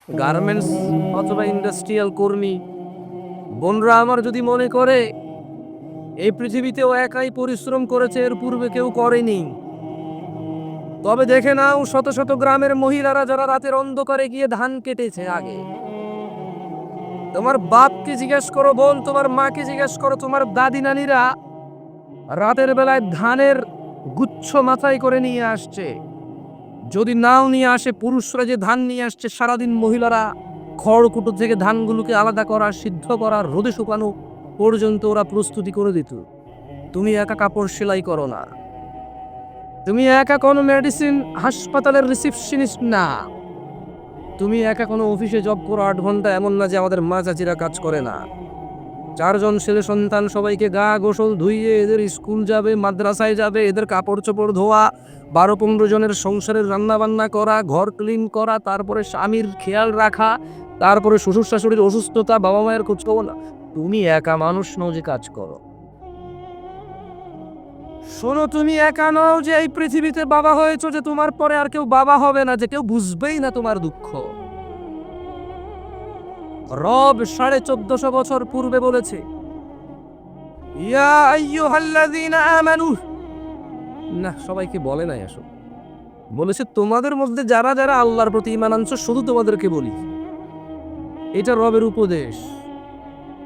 Garments অথবা industrial কর্মী বোনরা আমার যদি মনে করে এই পৃথিবীতেও একাই পরিশ্রম করেছে, এর পূর্বে কেউ করেনি, তবে দেখে নাও শত শত গ্রামের মহিলারা যারা রাতের অন্ধকারে গিয়ে ধান কেটেছে আগে। তোমার বাপকে জিজ্ঞেস করো বোন, তোমার মাকে জিজ্ঞেস করো, তোমার দাদি নানিরা রাতের বেলায় ধানের গুচ্ছ মাথায় করে নিয়ে আসছে। যদি নাও নিয়ে আসে, পুরুষরা যে ধান নিয়ে আসছে, সারাদিন মহিলারা খড়কুটো থেকে ধানগুলোকে আলাদা করা, সিদ্ধ করা, রোদে শুকানো পর্যন্ত ওরা প্রস্তুতি করে দিত। তুমি একা কাপড় সেলাই করো না, তুমি একা কোনো মেডিসিন হাসপাতালের রিসেপশনিস্ট না, তুমি একা কোনো অফিসে জব করো 8 ঘন্টা, এমন না যে আমাদের মা চাচিরা কাজ করে না। 4 জন ছেলে সন্তান, সবাইকে গা গোসল ধুইয়ে এদের স্কুল যাবে, মাদ্রাসায় যাবে, এদের কাপড় চোপড় ধোয়া, 12-15 জনের সংসারের রান্না বান্না করা, ঘর ক্লিন করা, তারপরে স্বামীর খেয়াল রাখা, তারপরে শ্বশুর শাশুড়ির অসুস্থতা, বাবা মায়ের খোঁজ খবর না। তুমি একা মানুষ নও যে কাজ করো। শোনো, তুমি একা নও যে এই পৃথিবীতে বাবা হয়েছো, যে তোমার পরে আর কেউ বাবা হবে না, যে কেউ বুঝবেই না তোমার দুঃখ। রব 1450 বছর পূর্বে বলেছে, ইয়া আইয়ুহাল্লাযীনা আমানু, না সবাইকে বলে নাই, আসো বলেছে তোমাদের মধ্যে যারা যারা আল্লাহর প্রতি ঈমান আনছো, শুধু তোমাদেরকে বলি। এটা রবের উপদেশ,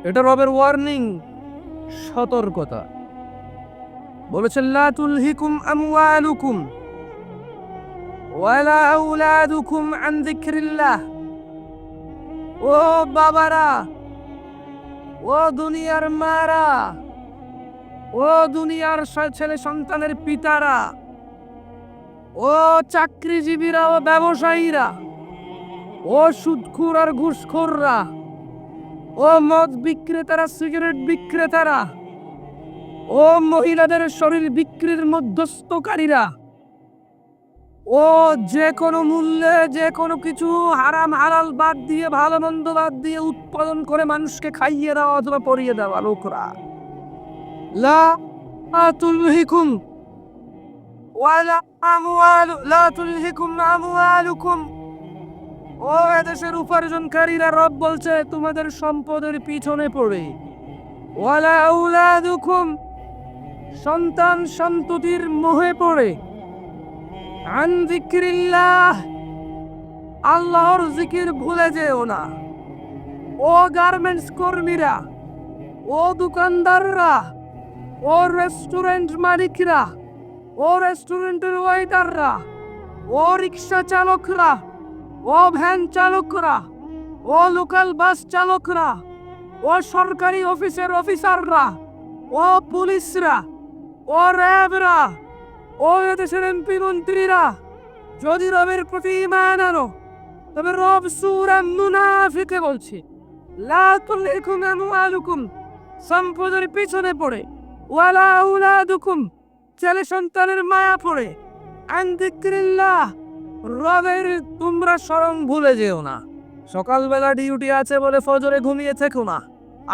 এটা রবের ওয়ার্নিং, সতর্কতা। বলেছে লা তুলহিকুম আমওয়ালুকুম ওয়ালা আওলাদুকুম আন যিকরিল্লাহ। ও বাবারা, ও দুনিয়ার মারা, ও দুনিয়ার ছেলে সন্তানের পিতারা, ও চাকরিজীবীরা, ও ব্যবসায়ীরা, ও সুদখোর আর ঘুষখোররা, ও মদ বিক্রেতারা, সিগারেট বিক্রেতারা, ও মহিলাদের শরীর বিক্রির মধ্যস্থকারীরা, ও যে কোনো মূল্যে যে কোনো কিছু হারাম হালাল বাদ দিয়ে, ভালো মন্দ বাদ দিয়ে উৎপাদন করে মানুষকে খাইয়ে দেওয়া অথবা পরিয়ে দেওয়া লোকরা, লা তুলহিকুম ওয়ালা আমওয়ালু লা তুলহিকুম আমওয়ালুকুম। ও এদেশের উপার্জনকারীরা, রব বলছে তোমাদের সম্পদের পিছনে পড়ে, ওয়ালা আওলাদুকুম, সন্তান সন্ততির মোহে পড়ে, আন যিকরিল্লাহ, আল্লাহর জিকির ভুলে যেও না। ও গার্মেন্টস কর্মীরা, ও দোকানদাররা, ও রেস্টুরেন্ট মালিকরা, ও রেস্টুরেন্টের ওয়েটাররা, ও রিক্সা চালকরা, ও ভ্যান চালকরা, ও লোকাল বাস চালকরা, ও সরকারি অফিসের অফিসাররা, ও পুলিশরা, ও র্যাবরা, ও এদেশের এমপি মন্ত্রীরা, যদি রবের প্রতি ঈমান আনো, তবে রব সূরা মুনাফিকে বলছে লা তুলহিকুম আমওয়ালুকুম, সম্পদের পিছনে পড়ে, ওয়ালা আওলাদুকুম, ছেলে সন্তানের মায়া পড়ে, আন যিকরিল্লাহ, রবের তোমরা স্মরণ ভুলে যেও না। সকালবেলা ডিউটি আছে বলে ফজরে ঘুমিয়ে থেকো না,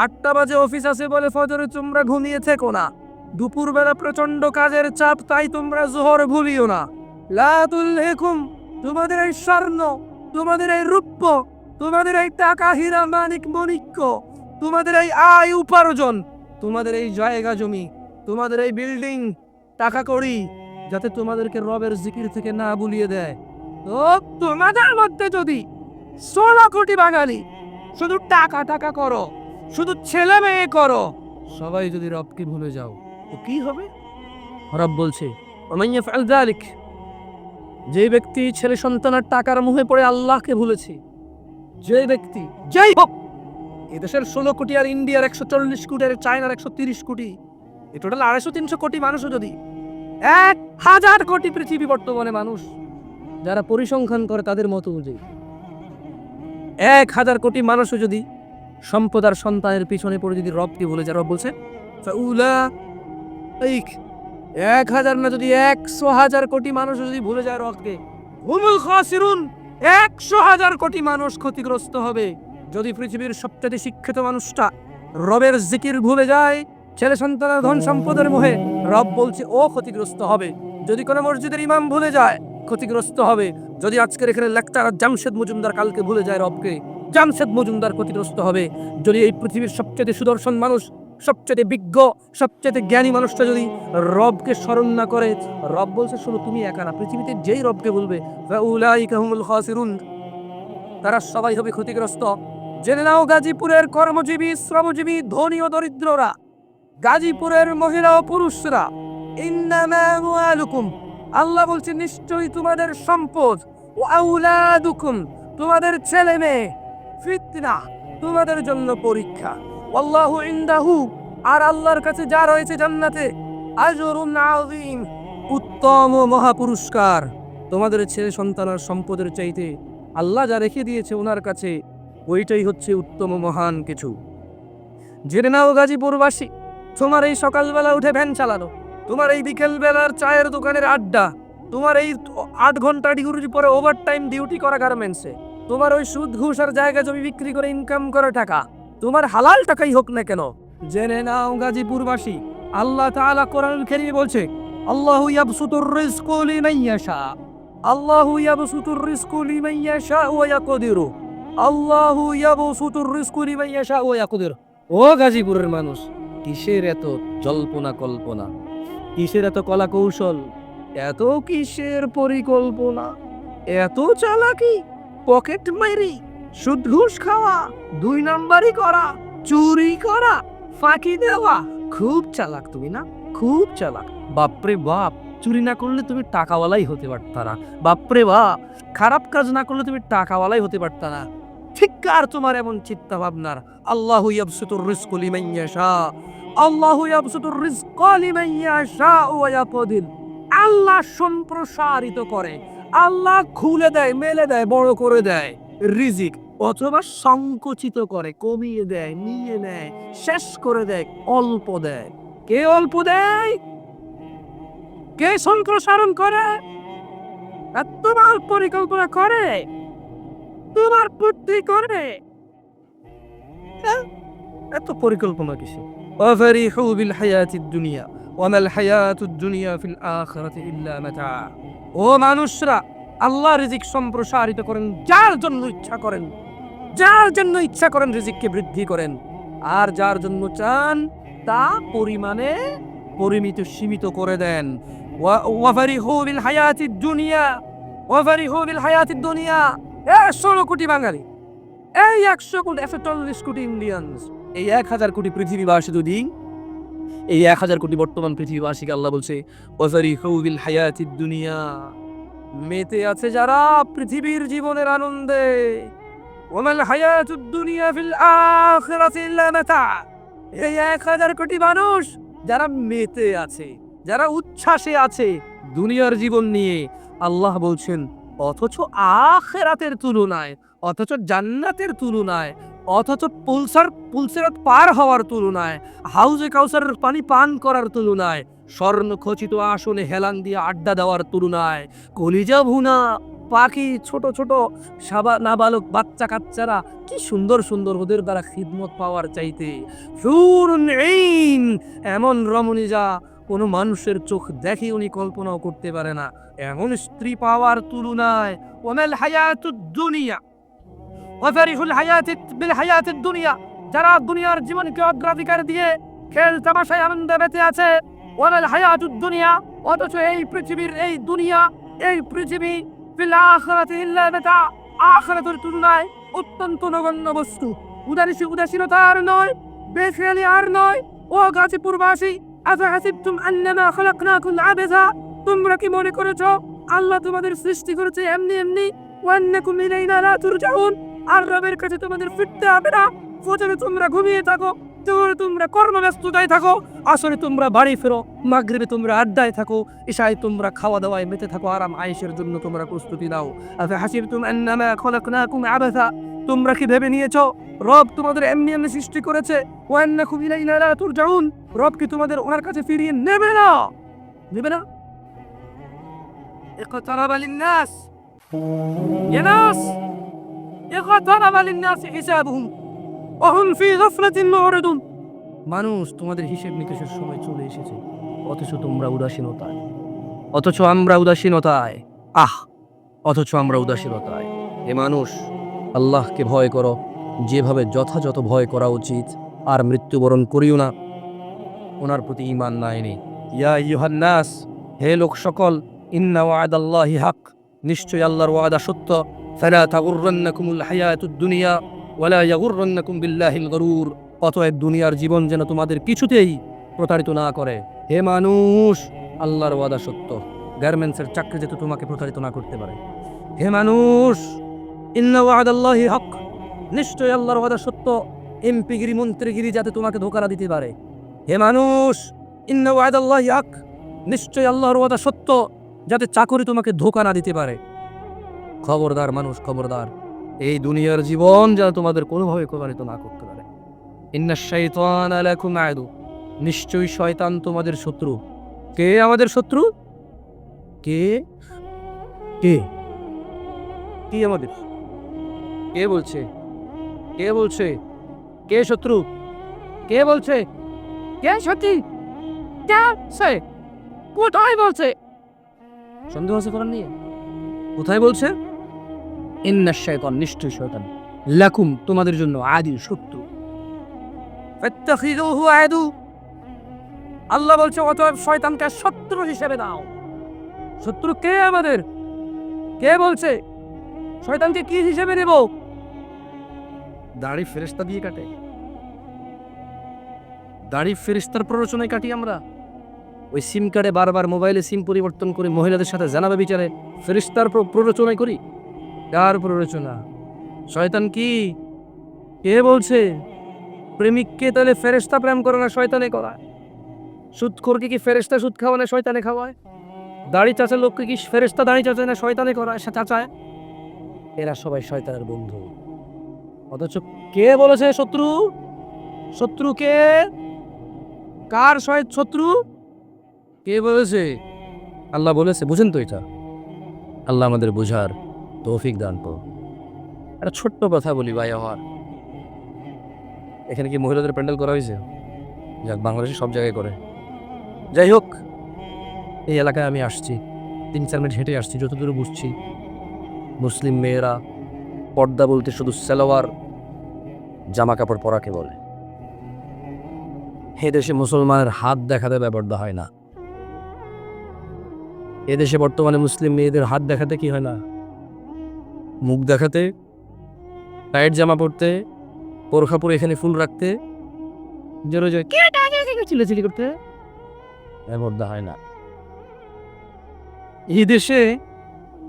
8টা বাজে অফিস আছে বলে ফজরে তোমরা ঘুমিয়ে থেকো না, দুপুরবেলা প্রচন্ড কাজের চাপ, তাই তোমরা জোহর ভুলিও না। লা তুলহিকুম, তোমাদের এই স্বর্ণ, তোমাদের এই রূপ্য, তোমাদের এই টাকা, হীরা মানিক মণিক্য, তোমাদের এই আয় উপার্জন, তোমাদের এই জায়গা জমি, তোমাদের এই বিল্ডিং, টাকা কড়ি, যাতে তোমাদেরকে রবের জিকির থেকে না ভুলিয়ে দেয়। তো তোমাদের মধ্যে যদি 16 কোটি বাঙালি শুধু টাকা টাকা করো, শুধু ছেলে মেয়ে করো, সবাই যদি রবকে ভুলে যাও, তো কি হবে? রব বলছে ওমান ইয়াফআল যালিক, যে ব্যক্তি ছেলে সন্তানের টাকার মুহে পড়ে আল্লাহকে ভুলেছে, যে ব্যক্তি যেই হোক, এদেশের 16 কোটি আর ইন্ডিয়ার 140 কোটি আর চায়নার 130 কোটি, এই টোটাল 250-300 কোটি মানুষও যদি 1000 কোটি পৃথিবী বর্তমানে মানুষ যারা পরিসংখ্যান করে তাদের মতো অনুযায়ী 1000 কোটি মানুষও যদি সম্পদ আর সন্তানের পিছনে পড়ে যদি রবকে ভুলে যায়, রব বলছে ফাউলাইক, 1000 না, যদি 100,000 কোটি মানুষ যদি ভুলে যায় রবকে, হুমুল খাসিরুন, 100,000 কোটি মানুষ ক্ষতিগ্রস্ত হবে। যদি পৃথিবীর সবচেয়ে শিক্ষিত মানুষটা রবের জিকির ভুলে যায়, ছেলে সন্তানের ধন সম্পদের মোহে, রব বলছে ও ক্ষতিগ্রস্ত হবে। যদি কোনো মসজিদের ইমাম ভুলে যায়, ক্ষতিগ্রস্ত হবে। যদি আজকের এখানে লেকচারার জামশেদ মজুমদার কালকে ভুলে যায় রবকে, জামশেদ মজুমদার ক্ষতিগ্রস্ত হবে। যদি এই পৃথিবীর সবচেয়ে সুদর্শন মানুষ, সবচেয়ে বিজ্ঞ, সবচেয়ে জ্ঞানী মানুষটা যদি রবকে স্মরণ না করে, রব বলছে শুনো তুমি একা না, পৃথিবীতে যেই রবকে বলবে ফাউলাইকা হুমুল খাসিরুন, তারা সবাই হবে ক্ষতিগ্রস্ত। জেনে নাও গাজীপুরের কর্মজীবী, শ্রমজীবী, ধনী ও দরিদ্ররা, গাজীপুরের মহিলা ও পুরুষরা, ইন্নামা আমওয়ালুকুম, আল্লাহ বলছে নিশ্চয়ই তোমাদের সম্পদ, ও আউলাদুকুম, তোমাদের ছেলে মেয়ে, ফিতনা, তোমাদের জন্য পরীক্ষা। আল্লাহু ইনদাহু, আর আল্লাহর কাছে যা রয়েছে জান্নাতে, আজরুন আযীম, উত্তম ও মহাপুরস্কার। তোমাদের ছেলে সন্তান আর সম্পদের চাইতে আল্লাহ যা রেখে দিয়েছে ওনার কাছে, ওইটাই হচ্ছে উত্তম ও মহান কিছু। জেনে নাও গাজীপুরবাসী, তোমার এই সকালবেলা উঠে ভ্যান চালানো, তোমার এই বিকেল বেলার চায়ের দোকানের আড্ডা, তোমার এই 8 ঘন্টা ডিউটি পরে ওভার টাইম ডিউটি করা গার্মেন্টসে, তোমার ওই সুদ ঘুষ আর জায়গা জমি বিক্রি করে ইনকাম করা টাকা, তোমার হালাল টাকাই হোক না কেন, জেনে নাও গাজীপুরবাসী, আল্লাহ তাআলা কোরআনুল কারীমে বলছে আল্লাহু ইয়াবসুতুর রিজকা লিমান ইয়াশা, আল্লাহু ইয়াবসুতুর রিজকা লিমান ইয়াশা ওয়া ইয়াকদিরু, আল্লাহু ইয়াবসুতুর রিজকা লিমান ইয়াশা ওয়া ইয়াকদিরু। ও গাজীপুরের মানুষ, কিসের এত জল্পনা কল্পনা, কিসের এত কলা কৌশল, এত কিসের পরিকল্পনা, এত চালাকি, পকেট মারি, সুদ ঘুষ খাওয়া, 2 নাম্বারি করা, চুরি করা, ফাঁকি দেওয়া, খুব চালাক তুমি না, খুব চালাক। বাপরে বাপ, চুরি না করলে তুমি টাকাওয়ালাই হতে পারতা না, বাপরে বাপ, খারাপ কাজ না করলে তুমি টাকাওয়ালাই হতে পারতা না। ঠিক আর তোমার এমন চিন্তা ভাবনার। আল্লাহু ইয়াবসুতুর রিজকা লিমান ইয়াশা, আল্লাহু ইয়াবসুতুর রিজকা লিমান ইয়াশা ওয়া ইয়াকদির, আল্লাহ সম্প্রসারিত করে, আল্লাহ খুলে দেয়, মেলে দেয়, বড় করে দেয় রিজিক, অথবা সংকুচিত করে, কমিয়ে দেয়, নিয়ে নেয়, শেষ করে দেয়, অল্প দেয়। কে অল্প দেয়? কে সম্প্রসারণ করে? আর তোমার পরিকল্পনা করে, তোমার বুদ্ধি করে। এত পরিকল্পনা কিসে? ওয়াফারিহু বিল হায়াতিদ দুনিয়া ওয়া মাল হায়াতুদ দুনিয়া ফিল আখিরাতি ইল্লা মাতা। ও মানুষরা, আল্লাহ রিজিক সম্প্রসারিত করেন যার জন্য ইচ্ছা করেন, যার জন্য ইচ্ছা করেন রিজিককে বৃদ্ধি করেন, আর যার জন্য চান তা পরিমাণে পরিমিত সীমিত করে দেন। ওয়াফারিহু বিল হায়াতিদ দুনিয়া, ওয়াফারিহু বিল হায়াতিদ দুনিয়া। 16 কোটি বাঙালি, এই 140 কোটি ইন্ডিয়ান্স, এই 1000 কোটি পৃথিবীবাসী, যদি এই 1000 কোটি বর্তমান পৃথিবীবাসীকে আল্লাহ বলছে ওয়াফারিহু বিল হায়াতিদ দুনিয়া, মেতে আছে যারা পৃথিবীর জীবনের আনন্দে, ওয়ামাল হায়াতুদ দুনিয়া ফিল আখিরাতি ইল্লা মাতা। এই 1000 কোটি মানুষ যারা মেতে আছে, যারা উচ্ছ্বাসে আছে দুনিয়ার জীবন নিয়ে, আল্লাহ বলছেন অথচ আখিরাতের তুলনায়, অথচ জান্নাতের তুলনায়, অথচ পুলসিরাত পার হওয়ার তুলনায়, হাউজে কাউসারের পানি পান করার তুলনায়, স্বর্ণ খচিত আসনে হেলান দিয়ে আড্ডা দেওয়ার তুলনায়, কলিজা ভুনা পাখি, ছোট ছোট নাবালক বাচ্চা কাচ্চারা কি সুন্দর সুন্দর, ওদের দ্বারা খিদমত পাওয়ার চাইতে হুরুন আইন, এমন রমণী যা কোনো মানুষের চোখ দেখে উনি কল্পনাও করতে পারে না, এমন স্ত্রী পাওয়ার তুলনায় ওয়ামাল হায়াতুদ দুনিয়া ওয়াফারিহুল হায়াতিদ বিল হায়াতিদ দুনিয়া, যারা দুনিয়ার জীবনকে অগ্রাধিকার দিয়ে খেল তামাশায় আনন্দে বেঁচে আছে, ওয়ামাল হায়াতুদ দুনিয়া, অথচ এই পৃথিবীর, এই দুনিয়া, এই পৃথিবী ফিল আখিরাতি ইল্লা মাতা, আখিরাতের তুলনায় অত্যন্ত নগণ্য বস্তু। উদাসীনতা আর নয়, বেখেয়ালি আর নয়। ও গাজীপুরবাসী, আফাহাসিবতুম আন্নামা খালাকনাকুম আবাসা, তোমরা কি মনে করেছো আল্লাহ তোমাদের সৃষ্টি করেছে এমনি এমনি? ওয়া আন্নাকুম ইলাইনা লা তুরজাউন, আর রবের কাছে তোমাদের ফিরতে হবে না। ফজরে তোমরা ঘুমিয়ে থাকো, জোহরে তোমরা কর্মব্যস্ততায় থাকো, আসরে তোমরা বাড়ি ফেরো, মাগরিবে তোমরা আড্ডায় থাকো, ইশায় তোমরা খাওয়া দাওয়ায় মেতে থাকো, আরাম আয়েশের জন্য তোমরা প্রস্তুতি নাও। আফাহাসিবতুম আন্নামা খালাকনাকুম আবাসা, তোমরা কি ভেবে নিয়েছো রব তোমাদের এমনি এমনি সৃষ্টি করেছে? ওয়া আন্নাকুম ইলাইনা লা তুরজাউন, রব কি তোমাদের ওনার কাছে ফিরিয়ে নেবে না? নেবে না? ইকতারাবা লিন-নাস, ইয়া নাস, ইকতারাবা লিন-নাস হিসাবুহুম ওয়া হুম ফি গাফলাতিন মুরিদুন। মানুষ, তোমাদের হিসেব নিকেশের সময় চলে এসেছে, অথচ তোমরা উদাসীনতায়, অথচ আমরা উদাসীনতায়। অথচ আমরা উদাসীনতায়। এ মানুষ, আল্লাহকে ভয় করো যেভাবে যথাযথ ভয় করা উচিত, আর মৃত্যুবরণ করিও না ওনার প্রতি ঈমান না এনে। ইয়া আইয়ুহান নাস, হে লোক সকল, ইন্না ওয়াদাল্লাহি হক, নিশ্চয় আল্লাহর ওয়াদা সত্য। ফালা তাগুররান্নাকুমুল হায়াতুদ দুনিয়া ওয়ালা ইয়াগুররান্নাকুম বিল্লাহিল গরুর। অতএব দুনিয়ার জীবন যেন তোমাদের কিছুতেই প্রতারিত না করে। হে মানুষ, আল্লাহর ওয়াদা সত্য, গার্মেন্টসের চাকরি যাতে তোমাকে প্রতারিত না করতে পারে। হে মানুষ, ইন্না ওয়াদাল্লাহি হক, নিশ্চয় আল্লাহর ওয়াদা সত্য, এমপিগিরি মন্ত্রীগিরি যাতে তোমাকে ধোঁকা না দিতে পারে। হে মানুষ, ইন্না ওয়াদাল্লাহি হক, নিশ্চয় আল্লাহর ওয়াদা সত্য, যাতে চাকরি তোমাকে ধোঁকা না দিতে পারে। খবরদার মানুষ, খবরদার, এই দুনিয়ার জীবন যেন তোমাদের কোনোভাবে প্রতারিত না করতে পারে। ইন্নাশ শাইতানা লাকুম আদু, নিশ্চয়ই শয়তান তোমাদের শত্রু। কে আমাদের শত্রু? কে কে কে আমাদের? কে বলছে? কে বলছে? কে শত্রু? কে বলছে? কে সত্যি? কে সে? কোথায় বলছে? সন্দেহ আছে কোরআন নিয়ে? কোথায় বলছে? ইন্নাশ শাইতান, নিশ্চয়ই শয়তান, লাকুম তোমাদের জন্য আদি শত্রু। ফাত্তাখিযুহু আদু, আল্লাহ বলছে অতএব শয়তানকে শত্রু হিসেবে নাও। শত্রু কে আমাদের? কে বলছে? শয়তানকে কি হিসেবে নেব? দাড়ি ফেরেশতা দিয়ে কাটে? দাড়ি ফেরেশতার প্ররোচনায় কাটি আমরা? ওই সিম কার্ডে বারবার মোবাইলে সিম পরিবর্তন করে মহিলাদের সাথে জানাবে বিচারে ফেরেশতার প্ররোচনায় করি? কার প্ররোচনা? শয়তান কি? কে বলছে? প্রেমিককে তাহলে ফেরেশতা প্রেম করে না শয়তানে করায়? সুদখোরকে কি ফেরেশতা সুদ খাওয়ায় না শয়তানে খাওয়ায়? দাড়ি চাচা লোককে কি ফেরেশতা দাড়ি চাচায় না শয়তানে করায় চাচায়? এরা সবাই শয়তানের বন্ধু। অথচ কে বলেছে শত্রু? শত্রু কে? কার শত্রু? কে বলেছে? আল্লাহ বলেছে। বুঝেন তো এটা? আল্লাহ আমাদের বোঝার তৌফিক দান করুন। একটা ছোট্ট কথা বলি ভাই আমার, এখানে কি মহিলাদের প্যান্ডেল করা হয়েছে? যাক, বাংলাদেশে সব জায়গায় করে। যাই হোক, এই এলাকায় আমি আসছি, 3-4 মিনিট হেঁটে আসছি, যতদূর বুঝছি মুসলিম মেয়েরা পর্দা বলতে শুধু সালোয়ার জামা কাপড় পরাকে বলে। এদেশে মুসলমানের হাত দেখাতে বেপরদা হয় না। এদেশে বর্তমানে মুসলিম মেয়েদের হাত দেখাতে কি হয় না? মুখ দেখাতে, টাইট জামা পরতে, বোরখা পরে এখানে ফুল রাখতে, জোরে জোরে চিল্লাচিল্লি করতে বেপরদা হয় না। এই দেশে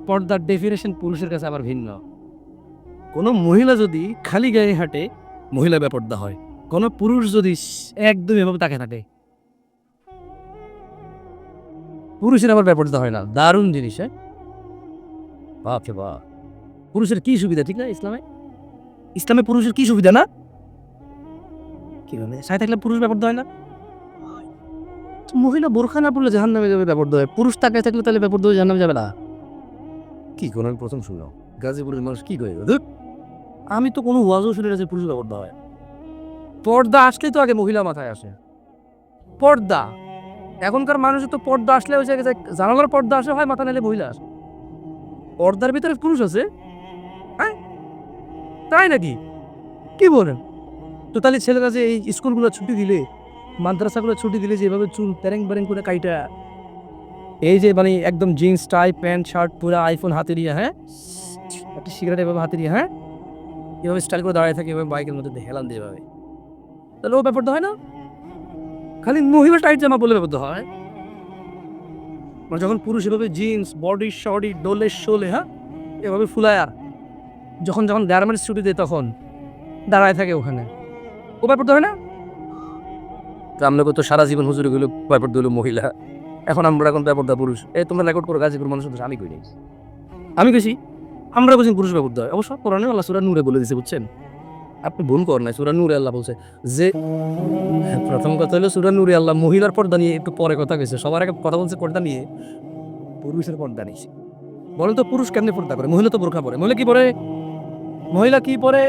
পর্দার ডেফিনেশন পুরুষের কাছে আবার ভিন্ন। কোনো মহিলা যদি খালি গায়ে হাঁটে, মহিলা বেপরদা হয়। কোনো পুরুষ যদি একদম এভাবে তাকে থাকে, পুরুষের আবার বেপরদা হয় না। দারুণ জিনিস। হ্যাঁ, বাপ রে বাপ। পুরুষের কি সুবিধা, ঠিক না? ইসলামে পুরুষের কি সুবিধা না? কি বলে, সাথে থাকলে পুরুষ বেপরদা হয় না? মহিলা বোরখা না পড়লে জাহান্নামে যাবে, বেপরদা হয়। পুরুষ তাকায় থাকলে তাহলে বেপরদা হয়ে জাহান্নামে যাবে না? কি কোন, আমি প্রথম শুনলাম গাজীপুরের মানুষ কি করে। আমি তো কোনো ওয়াজও শুনে না যে পুরুষ বেপরদা হয়। পর্দা আসলেই তো আগে মহিলা মাথায় আসে। পর্দা, এখনকার মানুষের তো পর্দা আসলে ওই জায়গায় জানালার পর্দা আসে হয়, মাথা নাইলে মহিলা আসে। পর্দার ভিতরে পুরুষ আছে? হ্যাঁ, তাই নাকি? কি বলেন? তো তাহলে ছেলেরা যে এই স্কুলগুলো ছুটি দিলে, মাদ্রাসাগুলো ছুটি দিলে, যেভাবে চুল প্যারেং প্যারেং করে কাইটা, এই যে মানে একদম জিন্স টাই প্যান্ট শার্ট পুরো আইফোন হাতে নিয়ে, হ্যাঁ, একটা সিগারেট এভাবে হাতে নিয়ে, হ্যাঁ, এভাবে স্টাইল করে দাঁড়িয়ে থাকে, এভাবে বাইকের মধ্যে হেলান দিয়ে এভাবে, তাহলে ও ব্যাপারটা হয় না? খালি মহিলা টাইট জামা বলে ব্যাপারটা হয়। মানে যখন পুরুষ এভাবে জিন্স বডি শডি ডোলে শোলে, হ্যাঁ, এভাবে ফুলায়া যখন যখন গার্মেন্টস ছুটি দেয় তখন দাঁড়ায় থাকে ওখানে, ও ব্যাপারটা হয় না? তো আমরা তো সারা জীবন হুজুরে গুলো ব্যাপারটা হলো মহিলা, এখন আমরা এখন ব্যাপারটা পুরুষ। তোমরা রেকর্ড করো গাজীপুর মানুষ, আমি কই নাই, আমি কইছি আমরা বুঝি পুরুষ ব্যাপারটা হয়। অবশ্য কোরআনে আল্লাহ সূরা নূরে বলে দিয়েছে, বুঝছেন? আপনি ভুল করেন নাই, সূরা নূরে আল্লাহ বলছে যে, প্রথম কথা হলো সূরা নূরে আল্লাহ মহিলার পর্দা নিয়ে একটু পরে কথা কইছে, সবার আগে কথা বলছে পর্দা নিয়ে, পুরুষের পর্দা নিয়েছে। বলেন তো পুরুষ কেমনে পর্দা করে? মহিলা তো বোরখা পরে। মহিলা কি পরে? মহিলা কি পরে?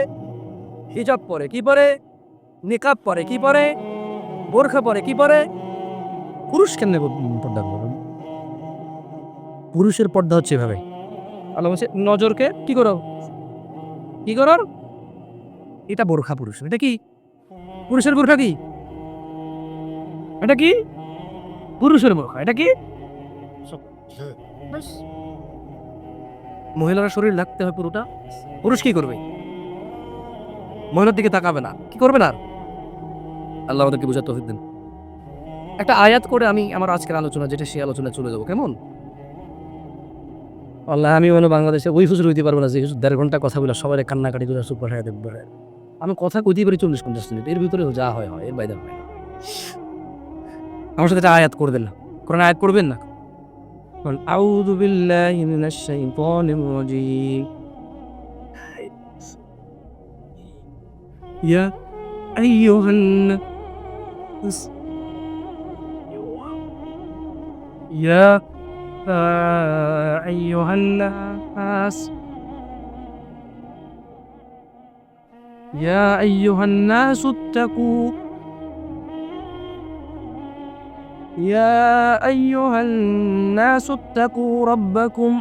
হিজাব পরে। কি পরে? নিকাব পরে। কি পরে? বোরখা পরে। কি পরে? পুরুষ কেমনে পর্দা করে? পুরুষের পর্দা হচ্ছে এভাবে, আল্লাহ বলছে নজরকে কি করো, কি করো, এটা বোরখা পুরুষ। এটা কি পুরুষের বোরখা? কি এটা? কি পুরুষের বোরখা? এটা কি মহিলারা শরীর লাগতে হয় পুরোটা। পুরুষ কি করবে? মহিলার দিকে তাকাবে না, কি করবে না? আল্লাহ আমাদেরকে বুঝাতে তৌফিক দেন। একটা আয়াত করে আমি আমার আজকের আলোচনা যেটা সেই আলোচনায় চলে যাবো, কেমন? আল্লাহ আমি মনে বাংলাদেশে ওই হুজুর হইতে পারবো না যে হুজুর 1.5 ঘন্টা কথা বলে সবাই কান্নাকাটি করে চুপ বসায় দেখবে। আমি কথা কইতেই পারি 40-50 মিনিট, এর ভিতরে যা হয় হয়, এর বাইরে হয় না। আমার সাথে একটা আয়াত করে দেন না, কোরআন আয়াত করবেন না। আউযু বিল্লাহি মিনাশ শাইতানির রাজীম। ইয়া আইয়ুহান নাস ইয়া আইয়ুহান নাস ইয়া আইয়ুহান নাস ইত্তাকু ইয়া আইয়ুহান নাস ইত্তাকু রাব্বাকুম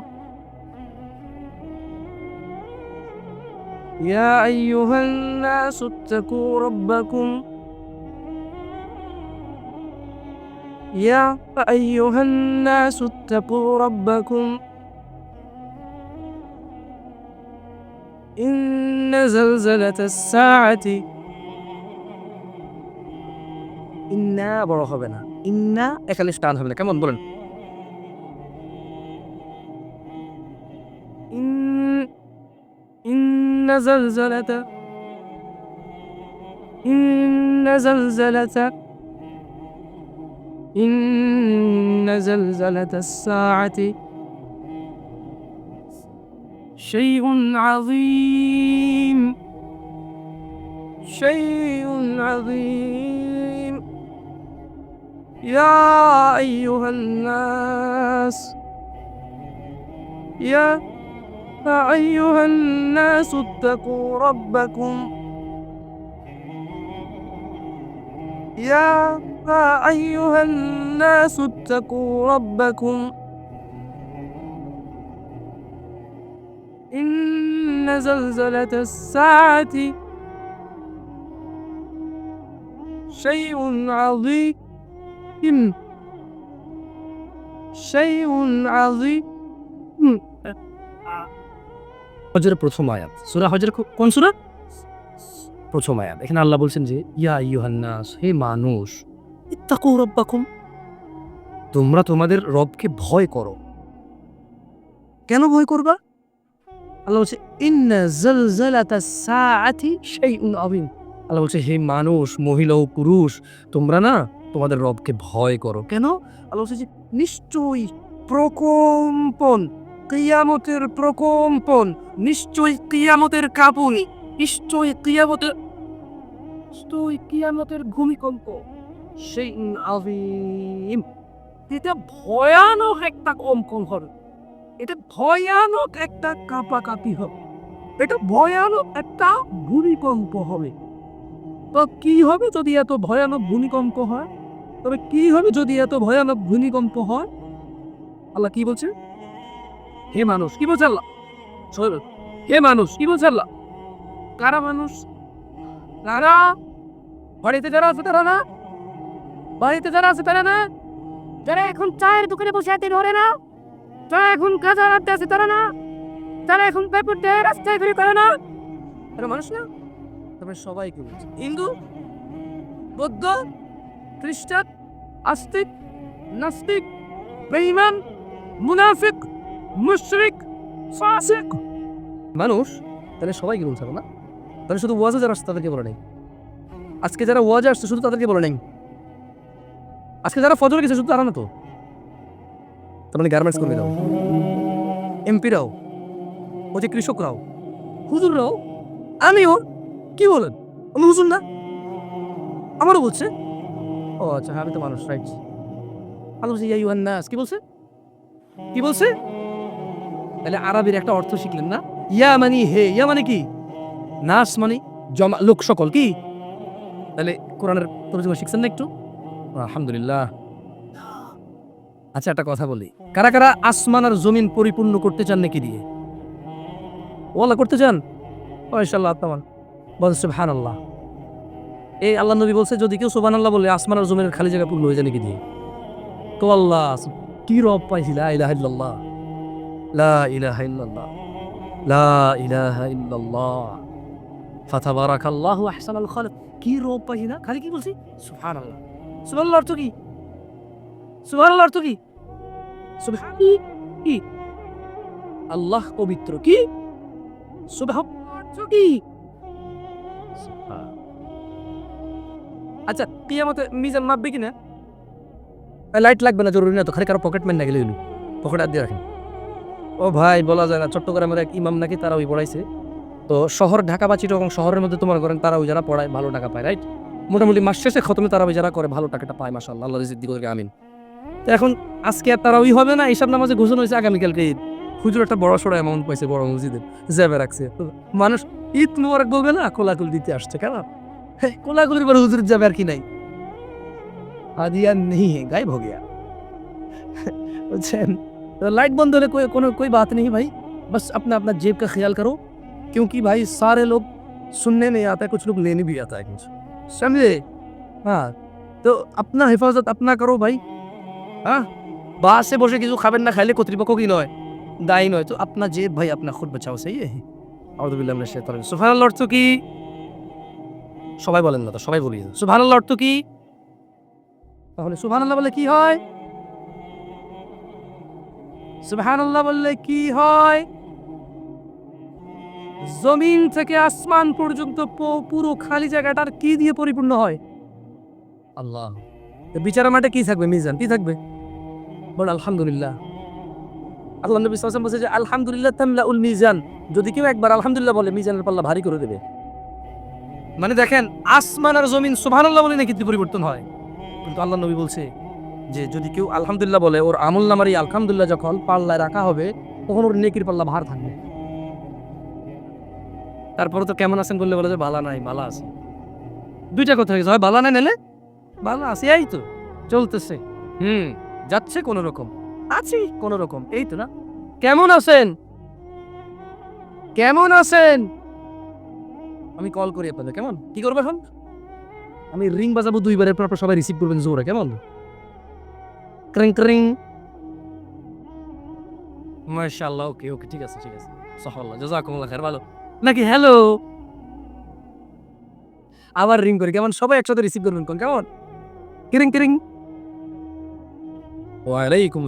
يا أيها الناس اتقوا ربكم يا أيها الناس اتقوا ربكم إن زلزلة الساعة إنا বড় হবে না, ইন্না এখানে স্টান হবে না, কেমন বলেন? إن زلزلة إن زلزلة إن زلزلة الساعة شيء عظيم شيء عظيم يا أيها الناس يا أيها الناس اتقوا ربكم يا أيها الناس اتقوا ربكم إن زلزلة الساعة شيء عظيم شيء عظيم হজের প্রথম আয়াত, সূরা হজের কোন সূরা? প্রথম আয়াত। এখানে আল্লাহ বলছেন যে ইয়া আইয়ুহান নাস, হে মানুষ, ইত্তাকু রাব্বাকুম, তোমরা তোমাদের রবকে ভয় করো। কেন ভয় করবা? আল্লাহ বলছে ইন্না জালজালাতাস সাআতি শাইউন আযীম। আল্লাহ বলছে হে মানুষ, মহিলা ও পুরুষ, তোমরা না তোমাদের রবকে ভয় করো। কেন? আল্লাহ বলছে যে নিশ্চয়ই প্রকম্পন, কিয়ামতের প্রকম্পন, নিশ্চয়ই কিয়ামতের কাঁপুনি, নিশ্চয়ই কিয়ামতের ভূমিকম্প, শাইউন আযীম, এটা ভয়ানক একটা কম্পন হবে, এটা ভয়ানক একটা কাঁপাকাঁপি হবে, এটা ভয়ানক একটা ভূমিকম্প হবে। তো কি হবে যদি এত ভয়ানক ভূমিকম্প হয়? তবে কি হবে যদি এত ভয়ানক ভূমিকম্প হয়? আল্লাহ কি বলছে? হে মানুষ, কি বলছে আল্লাহ? হে মানুষ, কি বলছে আল্লাহ? কারা মানুষ? কারা? বাড়িতে যারা আছে তারা না? বাড়িতে যারা আছে তারা না? যারা এখন চায়ের দোকানে বসে আছে ধরে না? যারা এখন কাজা রাখতে আছে তারা না? যারা এখন পেপার দিয়ে রাস্তায় ঘুরে করে না? তারা মানুষ না? তবে সবাইকে বলছে, হিন্দু, বৌদ্ধ, খ্রিস্টান, আস্তিক, নাস্তিক, বেঈমান, মুনাফিক, মুশরিক, ফাসিক, মানুষ। তাহলে সবাইকে বলছে না? তাহলে শুধু ওয়াজে যারা আসছে তাদেরকে বলে নাই? আজকে যারা ওয়াজে আসছে শুধু তাদেরকে বলে নাই? আজকে যারা ফজর গেছে শুধু তারা না তো? তার মানে গার্মেন্টস কর্মীরাও, এমপিরাও, ও যে কৃষকরাও, হুজুররাও, আমিও, কি বলেন? আমি হুজুর না? আমারও বলছে। ও আচ্ছা, আমি তো মানুষ, রাইট। আল্লাহ বলছে ইয়া আইয়ুহান নাস, কি বলছে? কি বলছে? তাহলে আরবির একটা অর্থ শিখলেন না? ইয়া মানে হে, ইয়া মানে কি? নাস মানে জমা, লোক সকল, কি? তাহলে কোরআনের তরজমা শিখছেন না একটু? আলহামদুলিল্লাহ। আচ্ছা একটা কথা বলি, কারা কারা আসমান আর জমিন পরিপূর্ণ করতে চান নাকি দিয়ে? ওয়াল্লাহ করতে চান? মাশাআল্লাহ তামান বলেন সুবহানাল্লাহ। এই আল্লাহ নবী বলছে যদি কেউ সুবহানাল্লাহ বলে আসমান আর জমিনের খালি জায়গা পূর্ণ হয়ে যায় নাকি দিয়ে। তো আল্লাহ কি রব পাইছি, লা ইলাহা ইল্লাল্লাহ, লা ইলাহা ইল্লাল্লাহ, লা ইলাহা ইল্লাল্লাহ, ফাতাবারাকাল্লাহু আহসানুল খালিক। কি রব পাইছি না, খালি কি বলছি সুবহানাল্লাহ। সুবহানাল্লাহ অর্থ কি? সুবহানাল্লাহ অর্থ কি? সুবহান কি? আল্লাহ পবিত্র। কি সুবহানাল্লাহ অর্থ কি? সুবহান। আচ্ছা কিয়ামতে মিজান মাপবে কিনা? লাইট লাগবে না, জরুরি না তো, খালি কারো পকেট ম্যান না গেলে পকেট হাত দিয়ে রাখেন। ও ভাই বলা যায় না, চট্টগ্রামের এক ইমাম নাকি তারা ওই পড়াইছে। তো শহর ঢাকা বা চিটাগং শহরের মধ্যে তোমার করেন তারা ওই যারা পড়ায় ভালো টাকা পায়, রাইট? মোটামুটি মাস শেষে খতমে তারা ওই যারা করে ভালো টাকাটা পায়, মাশাআল্লাহ, আল্লাহ রিজিক দিকে আমিন। তো এখন আজকে আর তারা ওই হবে না, হিসাব নামাজে ঘোষণা হয়েছে আগামীকালকে ঈদ। হুজুর একটা বড় সড়ো অ্যামাউন্ট পাইছে বড় মসজিদে, জ্যাবে রাখছে। তো মানুষ ঈদ মোবারক বলবে না, কোলাকুল দিতে আসছে। কেন কোলাকুলির পরে হুজুরের যাবে আর কি নাই, হাদিয়া নেই গায়েব হো গিয়া। বুঝছেন? तो लाइट बंद होने कोई बात नहीं भाई, बस अपना अपना जेब का ख्याल करो, क्योंकि भाई सारे लोग सुनने नहीं आता है, कुछ लोग लेने भी आता है कुछ, समझे? हाँ, तो अपना हिफाजत अपना करो भाई। हाँ, बाहर से বসে কিছু খাবেন না, খাইলে কর্তৃপক্ষ কি নয়, দায়ী নয়। তো अपना जेब भाई अपना खुद बचाओ, सही है? আউযু বিল্লাহি মিনাশ শাইতানির রাজিম। সুবহানাল্লাহ অর্থ কি? সবাই বলেন না তো, সবাই বলি। সুবহানাল্লাহ অর্থ কি? তাহলে সুবহানাল্লাহ বলে কি হয়? সুবহানাল্লাহ বললে কি হয়? জমিন থেকে আসমান পর্যন্ত পুরো খালি জায়গাটার কি দিয়ে পরিপূর্ণ হয়? আল্লাহ। বিচারের মাঠে কি থাকবে? মিজান কি থাকবে? বল আলহামদুলিল্লাহ। আল্লাহ নবী সাল্লাল্লাহু আলাইহি ওয়াসাল্লাম বলেছে যে আলহামদুলিল্লাহ তামলাউল মিজান। যদি কেউ একবার আলহামদুলিল্লাহ বলে মিজানের পাল্লা ভারী করে দেবে। মানে দেখেন আসমান আর জমিন সুবহানাল্লাহ বলে নাকি পরিবর্তন হয়, কিন্তু আল্লাহ নবী বলছে যে যদি কেউ আলহামদুলিল্লাহ বলে ওর আমলনামার এই আলহামদুলিল্লাহ যখন পাল্লায় রাখা হবে তখন ওর নেকির পাল্লা ভার থাকবে। তারপরে তো কেমন আছেন বললে বলে যে বালা নাই, বালা আছে। দুইটা কথা হয়েছে, হয় বালা নাই নাহলে বালা আছে, এই তো চলতেছে। যাচ্ছে কোন রকম, আছি কোন রকম, এই তো না। কেমন আছেন? কেমন আছেন? আমি কল করি আপনাদের, কেমন? কি করবো এখন? আমি রিং বাজাবো দুইবার, এরপর আপনারা সবাই রিসিভ করবেন জোরে, কেমন? ক্রিং ক্রিং। মাশাআল্লাহ, ওকে ওকে, ঠিক আছে ঠিক আছে। সুবহানাল্লাহ, জাযাকুমুল্লাহ খাইর, ভালো নাকি? হ্যালো, আবার রিং করি, কেমন? সবাই একসাথে রিসিভ করবেন কোন, কেমন? ক্রিং ক্রিং। ওয়া আলাইকুম